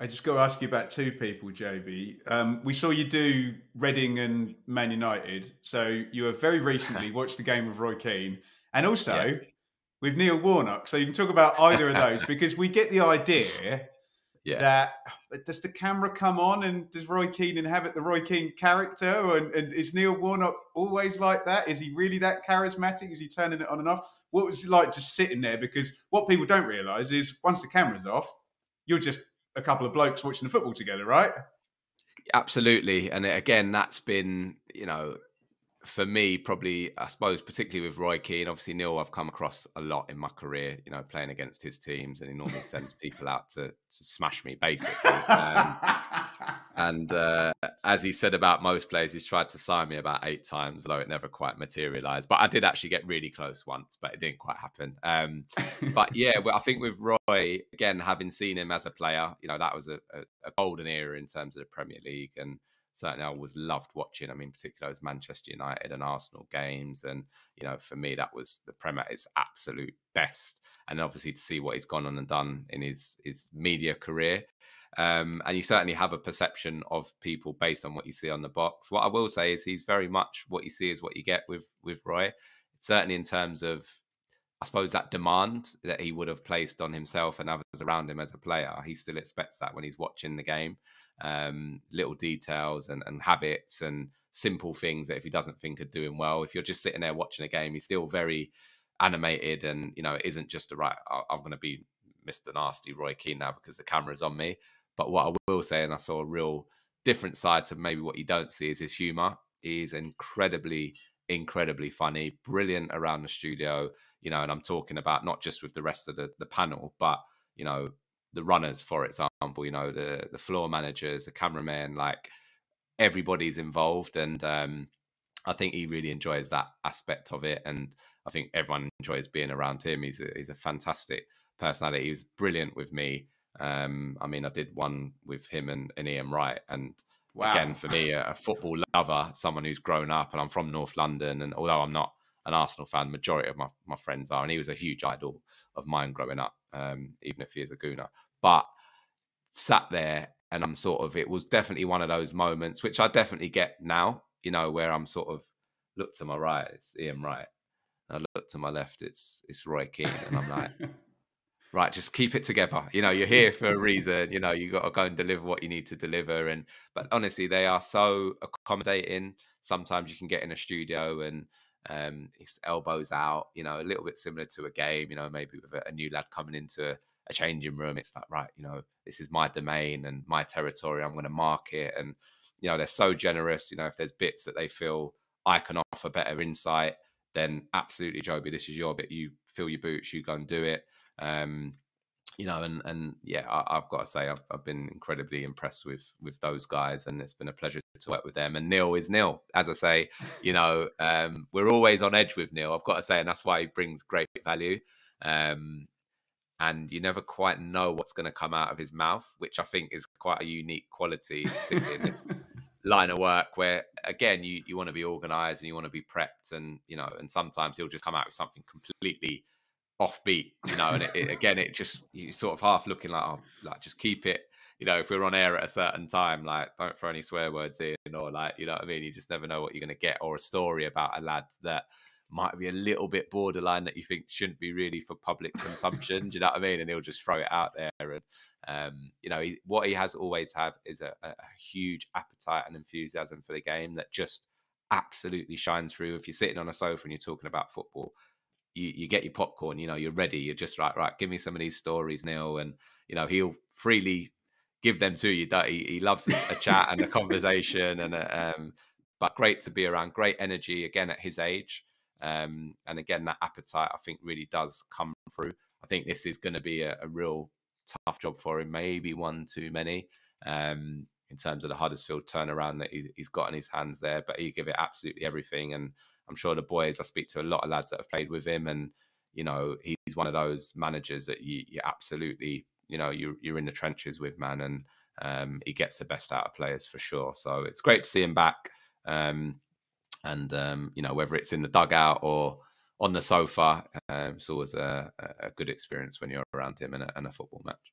I just got to ask you about two people, Joby. We saw you do Reading and Man United, so you have very recently watched the game with Roy Keane, and Yeah. also with Neil Warnock. So you can talk about either of those because we get the idea Yeah. that does the camera come on and does Roy Keane inhabit the Roy Keane character, and is Neil Warnock always like that? Is he really that charismatic? Is he turning it on and off? What was it like just sitting there? Because what people don't realise is once the camera's off, you're just a couple of blokes watching the football together, right? Absolutely. And again, that's been, for me, probably, I suppose, particularly with Roy Keane, obviously Neil, I've come across a lot in my career, playing against his teams, and he normally sends people out to smash me, basically. And as he said about most players, he's tried to sign me about 8 times, though it never quite materialized. But I did actually get really close once, but it didn't quite happen. But yeah, well, I think with Roy, again, having seen him as a player, that was a golden era in terms of the Premier League. And certainly I always loved watching. I mean, particularly those Manchester United and Arsenal games. And, for me, that was the Premier at its absolute best. And obviously to see what he's gone on and done in his media career. And you certainly have a perception of people based on what you see on the box. What I will say is he's very much what you see is what you get with Roy. Certainly in terms of, I suppose, that demand that he would have placed on himself and others around him as a player. He still expects that when he's watching the game. Little details and habits and simple things that if he doesn't think are doing well, if you're just sitting there watching a game, he's still very animated, and it isn't just a right, I'm going to be Mr. Nasty Roy Keane now because the camera's on me. But what I will say, and I saw a real different side to maybe what you don't see, is his humor. He's incredibly funny, brilliant around the studio, and I'm talking about not just with the rest of the panel, but, the runners, for example, the floor managers, the cameramen, like everybody's involved. And I think he really enjoys that aspect of it. And I think everyone enjoys being around him. He's a fantastic personality. He was brilliant with me. I mean, I did one with him and Ian Wright. And again, Wow. for me, a football lover, someone who's grown up, and I'm from North London. And although I'm not an Arsenal fan, the majority of my friends are. And he was a huge idol of mine growing up, even if he is a gooner. But sat there and I'm sort of, it was definitely one of those moments, which I definitely get now, where I'm sort of, look to my right, it's Ian Wright. And I look to my left, it's Roy Keane. And I'm like, right, just keep it together. You're here for a reason. You got to go and deliver what you need to deliver. And but honestly, they are so accommodating. Sometimes you can get in a studio and his elbows out. A little bit similar to a game. Maybe with a new lad coming into a changing room. It's like, right, this is my domain and my territory. I'm going to mark it. And they're so generous. If there's bits that they feel I can offer better insight, then absolutely, Joby, this is your bit. You fill your boots. You go and do it. um and yeah, I've got to say I've been incredibly impressed with those guys, and it's been a pleasure to work with them. And Neil is Neil, as I say. We're always on edge with Neil, I've got to say, and that's why he brings great value. um and you never quite know what's going to come out of his mouth, which I think is quite a unique quality, particularly in this line of work where, again, you want to be organized and you want to be prepped, and and sometimes he'll just come out with something completely offbeat, and again, it just, you sort of half looking like, oh, like, just keep it, if we're on air at a certain time, like, don't throw any swear words in, or, like, you know what I mean, you just never know what you're going to get, or a story about a lad that might be a little bit borderline that you think shouldn't be really for public consumption. Do you know what I mean? And he'll just throw it out there. And what he has always had is a huge appetite and enthusiasm for the game that just absolutely shines through. If you're sitting on a sofa and you're talking about football, you get your popcorn, you're ready. You're just right, give me some of these stories, Neil. And, he'll freely give them to you. He loves a chat and a conversation, and but great to be around, great energy, again, at his age. And again, that appetite, I think, really does come through. I think this is going to be a real tough job for him, maybe one too many, in terms of the Huddersfield turnaround that he's got in his hands there. But he give it absolutely everything. And I'm sure the boys, I speak to a lot of lads that have played with him, and he's one of those managers that you absolutely, you're in the trenches with, man. And he gets the best out of players for sure. So it's great to see him back. And whether it's in the dugout or on the sofa, it's always a good experience when you're around him in a football match.